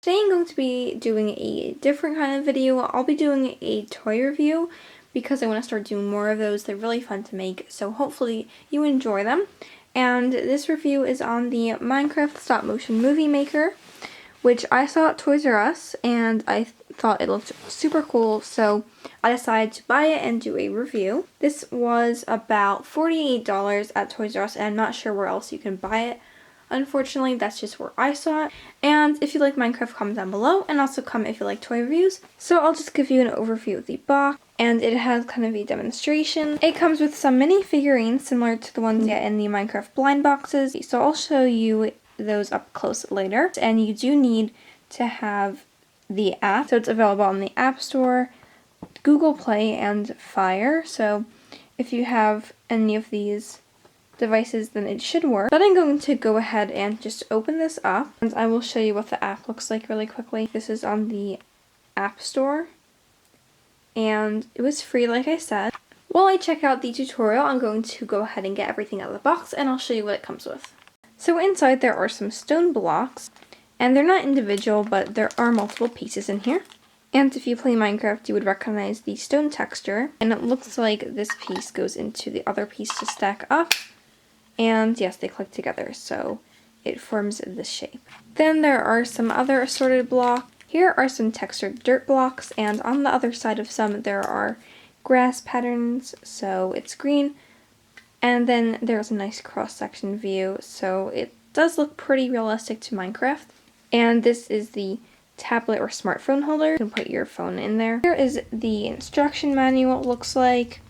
Today I'm going to be doing a different kind of video. I'll be doing a toy review because I want to start doing more of those. They're really fun to make, so hopefully you enjoy them. And this review is on the Minecraft stop motion movie maker, which I saw at Toys R Us and I thought it looked super cool, so I decided to buy it and do a review. This was about $48 at Toys R Us, and I'm not sure where else you can buy it. Unfortunately, that's just where I saw it. And if you like Minecraft, comment down below, and also comment if you like toy reviews. So I'll just give you an overview of the box, and it has kind of a demonstration. It comes with some mini figurines similar to the ones you get in the Minecraft blind boxes. So I'll show you those up close later. And you do need to have the app. So it's available on the App Store, Google Play, and Fire. So if you have any of these devices, then it should work. But I'm going to go ahead and just open this up, and I will show you what the app looks like really quickly. This is on the App Store, and it was free, like I said. While I check out the tutorial, I'm going to go ahead and get everything out of the box, and I'll show you what it comes with. So inside there are some stone blocks, and they're not individual, but there are multiple pieces in here. And if you play Minecraft, you would recognize the stone texture, and it looks like this piece goes into the other piece to stack up. And yes, they click together, so it forms this shape. Then there are some other assorted blocks. Here are some textured dirt blocks, and on the other side of some there are grass patterns, so it's green. And then there's a nice cross-section view, so it does look pretty realistic to Minecraft. And this is the tablet or smartphone holder. You can put your phone in there. Here is the instruction manual, it looks like,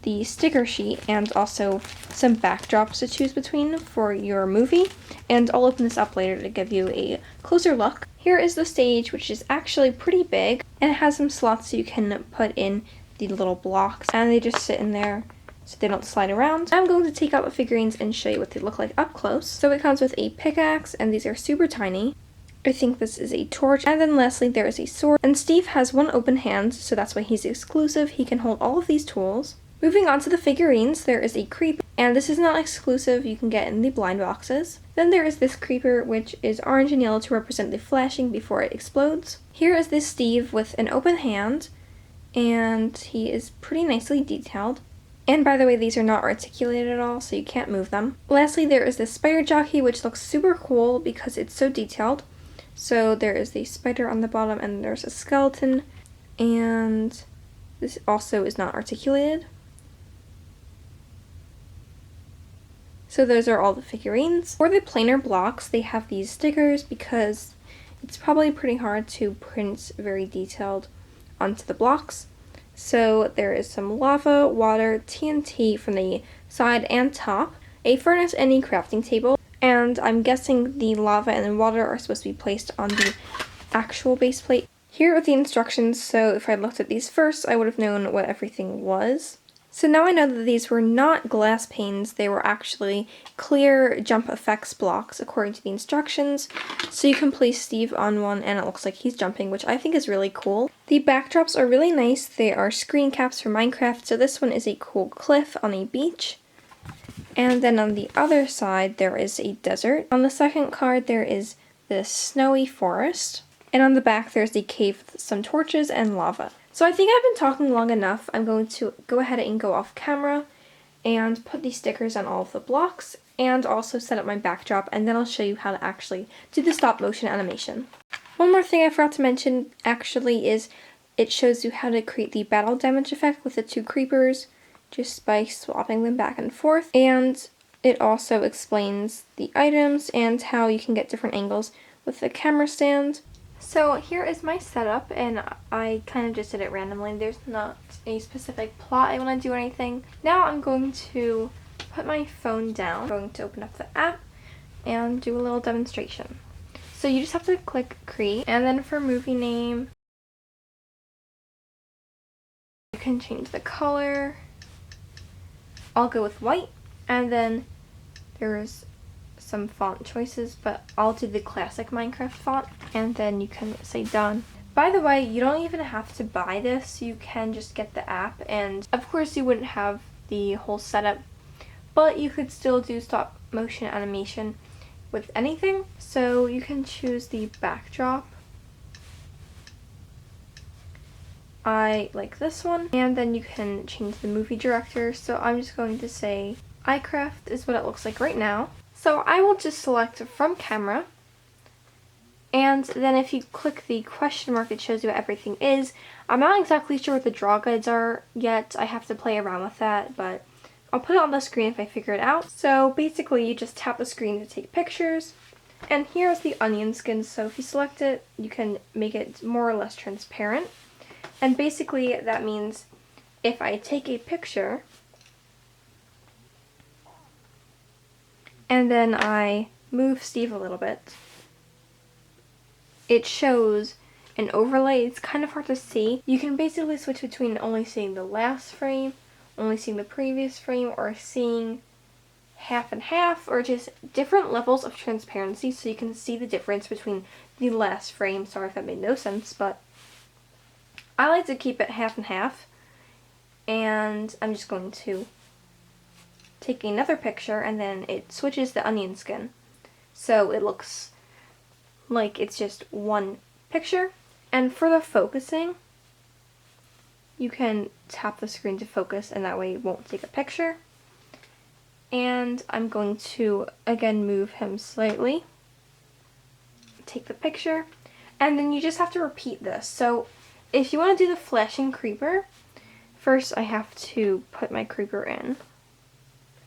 the sticker sheet, and also some backdrops to choose between for your movie. And I'll open this up later to give you a closer look. Here is the stage, which is actually pretty big, and it has some slots so you can put in the little blocks, and they just sit in there so they don't slide around. I'm going to take out the figurines and show you what they look like up close. So it comes with a pickaxe, and these are super tiny. I think this is a torch, and then lastly there is a sword. And Steve has one open hand, so that's why he's exclusive. He can hold all of these tools. Moving on to the figurines, there is a creeper, and this is not exclusive, you can get in the blind boxes. Then there is this creeper, which is orange and yellow to represent the flashing before it explodes. Here is this Steve with an open hand, and he is pretty nicely detailed. And by the way, these are not articulated at all, so you can't move them. Lastly, there is this spider jockey, which looks super cool because it's so detailed. So there is the spider on the bottom, and there's a skeleton, and this also is not articulated. So those are all the figurines. For the planar blocks, they have these stickers because it's probably pretty hard to print very detailed onto the blocks. So there is some lava, water, TNT from the side and top, a furnace, and a crafting table. And I'm guessing the lava and the water are supposed to be placed on the actual base plate. Here are the instructions, so if I looked at these first, I would have known what everything was. So now I know that these were not glass panes, they were actually clear jump effects blocks according to the instructions. So you can place Steve on one and it looks like he's jumping, which I think is really cool. The backdrops are really nice, they are screen caps for Minecraft, so this one is a cool cliff on a beach. And then on the other side there is a desert. On the second card there is this snowy forest. And on the back there's the cave with some torches and lava. So I think I've been talking long enough. I'm going to go ahead and go off camera and put these stickers on all of the blocks and also set up my backdrop, and then I'll show you how to actually do the stop motion animation. One more thing I forgot to mention actually is it shows you how to create the battle damage effect with the two creepers just by swapping them back and forth, and it also explains the items and how you can get different angles with the camera stand. So here is my setup, and I kind of just did it randomly. There's not a specific plot I want to do or anything. Now I'm going to put my phone down. I'm going to open up the app and do a little demonstration. So you just have to click create, and then for movie name, you can change the color. I'll go with white, and then there's some font choices, but I'll do the classic Minecraft font, and then you can say done. By the way, you don't even have to buy this, you can just get the app, and of course you wouldn't have the whole setup, but you could still do stop motion animation with anything. So you can choose the backdrop I like this one. And then you can change the movie director. So I'm just going to say iCraft is what it looks like right now. So I will just select from camera. And then if you click the question mark, it shows you what everything is. I'm not exactly sure what the draw guides are yet. I have to play around with that, but I'll put it on the screen if I figure it out. So basically you just tap the screen to take pictures. And here's the onion skin. So if you select it, you can make it more or less transparent. And basically that means if I take a picture and then I move Steve a little bit, it shows an overlay. It's kind of hard to see. You can basically switch between only seeing the last frame, only seeing the previous frame, or seeing half and half, or just different levels of transparency so you can see the difference between the last frame. Sorry if that made no sense, but I like to keep it half and half. And I'm just going to take another picture and then it switches the onion skin. So it looks like it's just one picture. And for the focusing, you can tap the screen to focus and that way it won't take a picture. And I'm going to again move him slightly, take the picture, and then you just have to repeat this. So if you want to do the flashing creeper, first I have to put my creeper in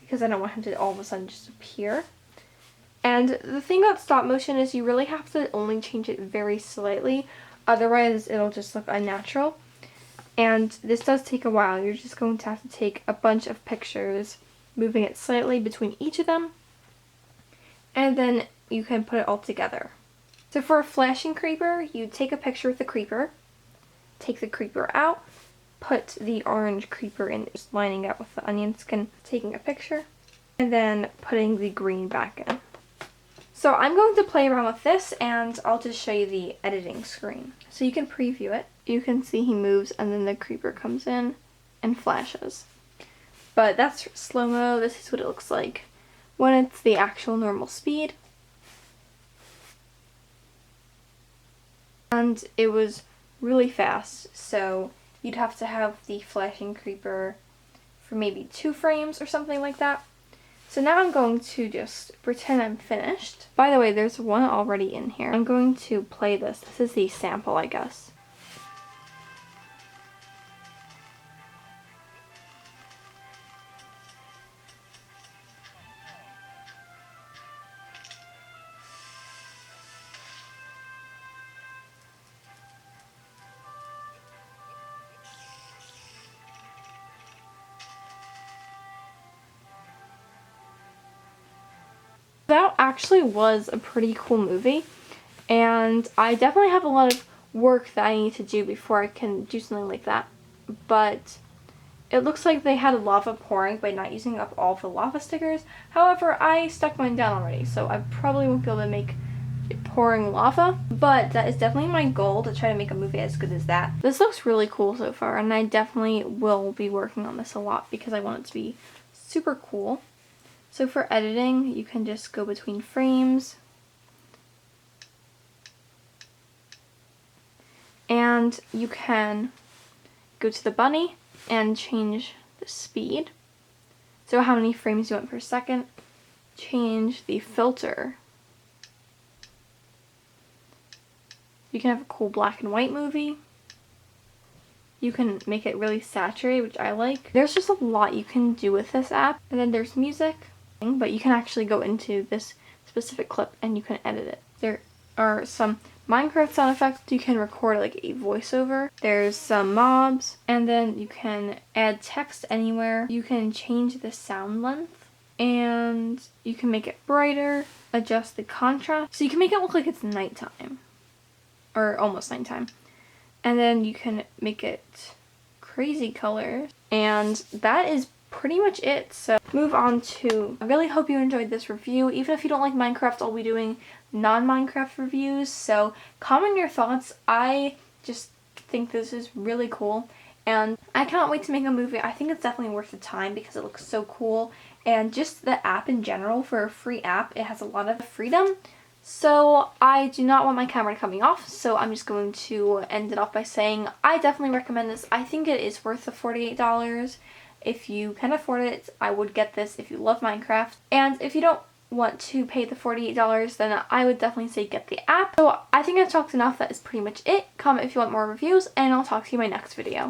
because I don't want him to all of a sudden just appear. And the thing about stop motion is you really have to only change it very slightly, otherwise it'll just look unnatural. And this does take a while. You're just going to have to take a bunch of pictures, moving it slightly between each of them, and then you can put it all together. So for a flashing creeper, you take a picture with the creeper, take the creeper out, put the orange creeper in, just lining up with the onion skin, taking a picture, and then putting the green back in. So I'm going to play around with this and I'll just show you the editing screen. So you can preview it. You can see he moves and then the creeper comes in and flashes. But that's slow-mo. This is what it looks like when it's the actual normal speed. And it was really fast, so you'd have to have the flashing creeper for maybe 2 frames or something like that. So now I'm going to just pretend I'm finished. By the way, there's one already in here. I'm going to play this. This is the sample, I guess. That actually was a pretty cool movie, and I definitely have a lot of work that I need to do before I can do something like that. But it looks like they had lava pouring by not using up all of the lava stickers. However, I stuck mine down already, so I probably won't be able to make it pouring lava. But that is definitely my goal, to try to make a movie as good as that. This looks really cool so far, and I definitely will be working on this a lot because I want it to be super cool. So for editing, you can just go between frames. And you can go to the bunny and change the speed. So how many frames you want per second. Change the filter. You can have a cool black and white movie. You can make it really saturated, which I like. There's just a lot you can do with this app. And then there's music. But you can actually go into this specific clip and you can edit it. There are some Minecraft sound effects. You can record like a voiceover. There's some mobs, and then you can add text anywhere. You can change the sound length, and you can make it brighter, adjust the contrast. So you can make it look like it's nighttime, or almost nighttime. And then you can make it crazy colors, and that is pretty much it. So move on to, I really hope you enjoyed this review. Even if you don't like Minecraft, I'll be doing non-Minecraft reviews, so comment your thoughts. I just think this is really cool and I cannot wait to make a movie. I think it's definitely worth the time because it looks so cool, and just the app in general, for a free app, it has a lot of freedom. So I do not want my camera coming off, so I'm just going to end it off by saying I definitely recommend this. I think it is worth the $48. If you can afford it, I would get this if you love Minecraft. And if you don't want to pay the $48, then I would definitely say get the app. So I think I've talked enough. That is pretty much it. Comment if you want more reviews, and I'll talk to you in my next video.